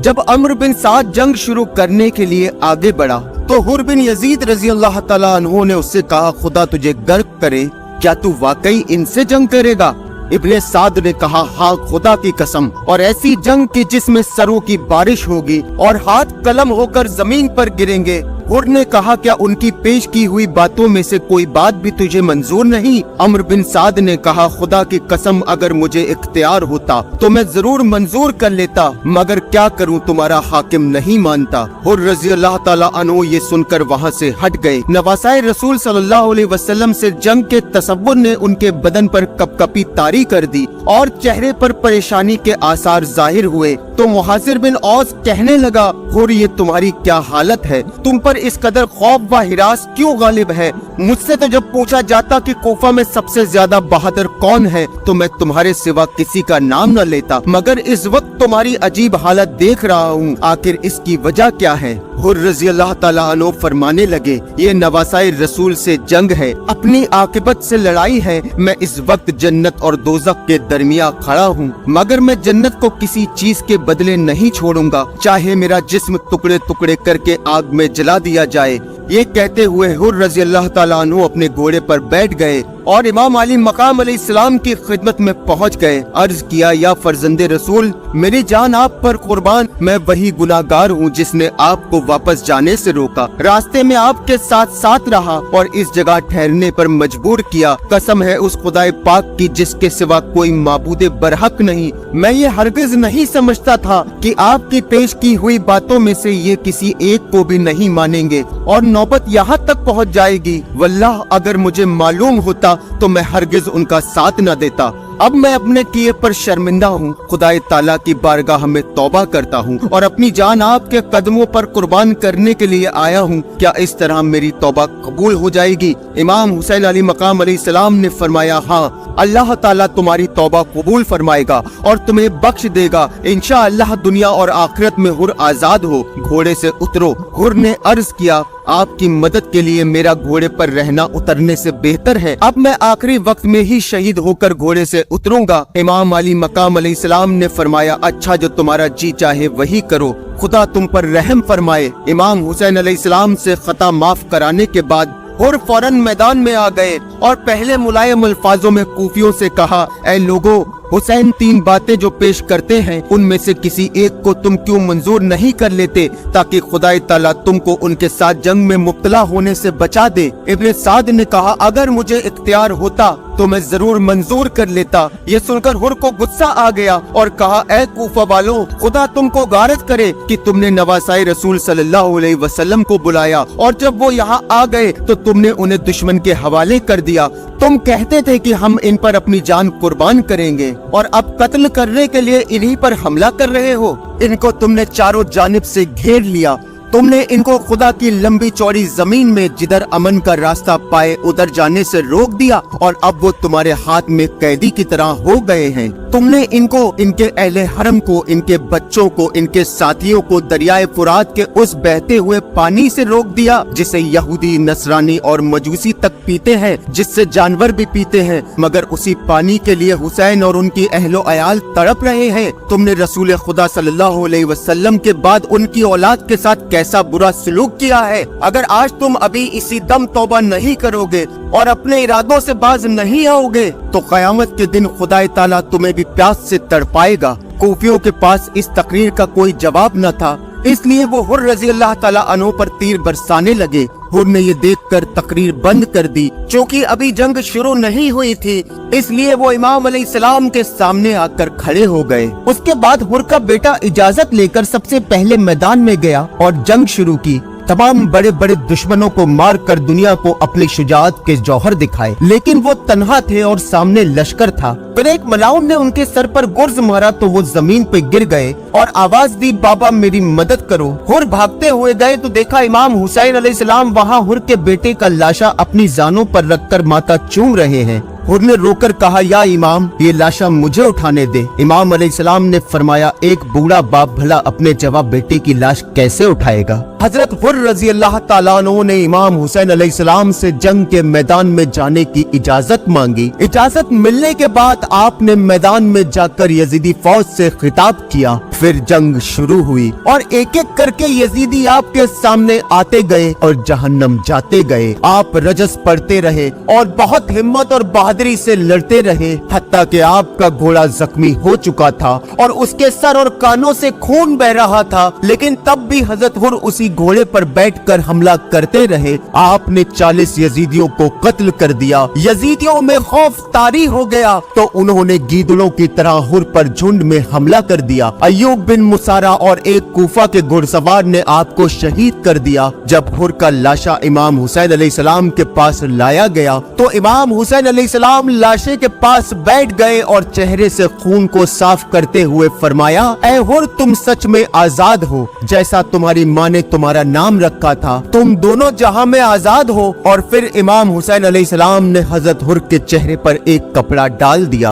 जब अम्र बिन साद जंग शुरू करने के लिए आगे बढ़ा तो हुर बिन यजीद रजी अल्लाह ताला अन्हु ने उससे कहा, खुदा तुझे गर्क करे, क्या तू वाकई इनसे जंग करेगा? इब्ने साद ने कहा, हाँ खुदा की कसम, और ऐसी जंग की जिसमें सरों की बारिश होगी और हाथ कलम होकर जमीन पर गिरेंगे। हुर ने कहा, क्या उनकी पेश की हुई बातों में से कोई बात भी तुझे मंजूर नहीं? अम्र बिन साद ने कहा, खुदा की कसम, अगर मुझे इख्तियार होता तो मैं जरूर मंजूर कर लेता, मगर क्या करूं, तुम्हारा हाकिम नहीं मानता। हुर रजी अल्लाह ताला अन्हु ये सुनकर वहाँ से हट गए। नवासाए रसूल सल्लल्लाहु अलैहि वसल्लम से जंग के तसव्वुर ने उनके बदन पर कपकपी तारी कर दी और चेहरे पर परेशानी के आसार जाहिर हुए। तो मुहासिर बिन औस कहने लगा, हुर ये तुम्हारी क्या हालत है? तुम पर इस कदर खौफ व हिरास क्यों गालिब है? मुझसे तो जब पूछा जाता कि कोफा में सबसे ज्यादा बहादुर कौन है तो मैं तुम्हारे सिवा किसी का नाम न लेता, मगर इस वक्त तुम्हारी अजीब हालत देख रहा हूँ, आखिर इसकी वजह क्या है? हुर रज़ी अल्लाह ताला अन्हु फरमाने लगे, ये नवासाए रसूल से जंग है, अपनी आकिबत से लड़ाई है। मैं इस वक्त जन्नत और दोज़ख के दरमिया खड़ा हूँ, मगर मैं जन्नत को किसी चीज के बदले नहीं छोड़ूंगा, चाहे मेरा जिस्म टुकड़े टुकड़े करके आग में जला दिया जाए। ये कहते हुए हुर रज़ी अल्लाह ताला अन्हु अपने घोड़े पर बैठ गए और इमाम अली मकाम अलैहिस्सलाम की खिदमत में पहुंच गए। अर्ज किया, या फर्जंदे रसूल, मेरी जान आप पर कुर्बान, मैं वही गुनाहगार हूँ जिसने आपको वापस जाने से रोका, रास्ते में आपके साथ साथ रहा और इस जगह ठहरने पर मजबूर किया। कसम है उस खुदाए पाक की जिसके सिवा कोई माबूदे बरहक नहीं। मैं ये हरगिज नहीं समझता था कि आपकी पेश की हुई बातों में से ये किसी एक को भी नहीं मानेंगे और नौबत यहाँ तक पहुँच जाएगी। वल्लाह अगर मुझे मालूम होता तो मैं हरगिज उनका साथ न देता। अब मैं अपने किए पर शर्मिंदा हूँ। खुदाए ताला की बारगाह में तौबा करता हूँ और अपनी जान आपके कदमों पर कुर्बान करने के लिए आया हूँ। क्या इस तरह मेरी तौबा कबूल हो जाएगी? इमाम हुसैन अली मकाम अलैहिस्सलाम ने फरमाया, हाँ, अल्लाह ताला तुम्हारी तौबा कबूल फरमाएगा और तुम्हें बख्श देगा। इंशाअल्लाह दुनिया और आखिरत में हुर आजाद हो। घोड़े से उतरो। हुर ने अर्ज किया, आपकी मदद के लिए मेरा घोड़े पर रहना उतरने से बेहतर है। अब मैं आखिरी वक्त में ही शहीद होकर घोड़े से उतरूंगा। इमाम अली मकाम अलैहिस्सलाम ने फरमाया, अच्छा, जो तुम्हारा जी चाहे वही करो, खुदा तुम पर रहम फरमाए। इमाम हुसैन अलैहिस्सलाम से खता माफ कराने के बाद हुर फौरन मैदान में आ गए और पहले मुलायम अल्फाजों में कूफियों से कहा, ऐ लोगो, हुसैन तीन बातें जो पेश करते हैं उनमें से किसी एक को तुम क्यों मंजूर नहीं कर लेते ताकि खुदाए ताला तुमको उनके साथ जंग में मुब्तला होने से बचा दे। इब्ने साद ने कहा, अगर मुझे इख्तियार होता तो मैं जरूर मंजूर कर लेता। ये सुनकर हुर को गुस्सा आ गया और कहा, ऐ कूफा वालों, खुदा तुमको गारत करे कि तुमने नवासाए रसूल सल्लल्लाहु अलैहि वसल्लम को बुलाया और जब वो यहाँ आ गए तो तुमने उन्हें दुश्मन के हवाले कर दिया। तुम कहते थे कि हम इन पर अपनी जान कुर्बान करेंगे और अब कत्ल करने के लिए इन्हीं पर हमला कर रहे हो। इनको तुमने चारों जानिब से घेर लिया। तुमने इनको खुदा की लंबी चौड़ी जमीन में जिधर अमन का रास्ता पाए उधर जाने से रोक दिया और अब वो तुम्हारे हाथ में कैदी की तरह हो गए हैं। तुमने इनको, इनके अहले हरम को, इनके बच्चों को, इनके साथियों को दरियाए फुरात के उस बहते हुए पानी से रोक दिया जिसे यहूदी, नसरानी और मजूसी तक पीते हैं, जिससे जानवर भी पीते हैं, मगर उसी पानी के लिए हुसैन और उनकी अहलो अयाल तड़प रहे हैं। तुमने रसूल खुदा सल्लल्लाहु अलैहि वसल्लम के बाद उनकी औलाद के साथ कैसा बुरा सलूक किया है। अगर आज तुम अभी इसी दम तौबा नहीं करोगे और अपने इरादों से बाज नहीं आओगे तो कयामत के दिन खुदाए ताला तुम्हें भी प्यास से तड़पाएगा। कूफियों के पास इस तकरीर का कोई जवाब न था, इसलिए वो हुर रज़ी अल्लाह ताला अन्हु पर तीर बरसाने लगे। हुर ने ये देखकर तकरीर बंद कर दी। चूँकि अभी जंग शुरू नहीं हुई थी इसलिए वो इमाम अलैहिस्सलाम के सामने आकर खड़े हो गए। उसके बाद हुर का बेटा इजाजत लेकर सबसे पहले मैदान में गया और जंग शुरू की। तमाम बड़े बड़े दुश्मनों को मार कर दुनिया को अपनी शुजाअत के जौहर दिखाए, लेकिन वो तन्हा थे और सामने लश्कर था। फिर एक मलाउन ने उनके सर पर गुर्ज मारा तो वो जमीन पे गिर गए और आवाज दी, बाबा मेरी मदद करो। हुर भागते हुए गए तो देखा इमाम हुसैन अलैहिस्सलाम वहाँ हुर के बेटे का लाशा अपनी जानों पर रखकर माथा चूम रहे हैं। हुर ने रोकर कहा, या इमाम, ये लाशा मुझे उठाने दे। इमाम अलैहिस्सलाम ने फरमाया, एक बूढ़ा बाप भला अपने जवां बेटे की लाश कैसे उठाएगा? हजरत हुर रजी अल्लाह ताला अन्हु ने इमाम हुसैन अलैहिस्सलाम से जंग के मैदान में जाने की इजाजत मांगी। इजाजत मिलने के बाद आपने मैदान में जाकर यजीदी फौज से खिताब किया। फिर जंग शुरू हुई और एक एक करके यजीदी आपके सामने आते गए और जहन्नम जाते गए। आप रजस पढ़ते रहे और बहुत हिम्मत और बहादुरी से लड़ते रहे, हत्ता कि आपका घोड़ा जख्मी हो चुका था और उसके सर और कानों से खून बह रहा था, लेकिन तब भी हजरत हुर उसी घोड़े पर बैठकर हमला करते रहे। आपने 40 यजीदियों को कत्ल कर दिया। यजीदियों में खौफ तारी हो गया तो उन्होंने गीदड़ों की तरह हुर पर झुंड में हमला कर दिया। अय्यूब बिन मुसारा और एक कूफा के घुड़सवार ने आपको शहीद कर दिया। जब हुर का लाशा इमाम हुसैन अलैहिस्सलाम के पास लाया गया तो इमाम हुसैन अलैहिस्सलाम लाशे के पास बैठ गए और चेहरे से खून को साफ करते हुए फरमाया, ऐ हुर तुम सच में आजाद हो, जैसा तुम्हारी माँ ने तुम्हारा नाम रखा था, तुम दोनों जहां में आजाद हो। और फिर इमाम हुसैन अलैहिस्सलाम ने हजरत हुर के चेहरे पर एक कपड़ा डाल दिया।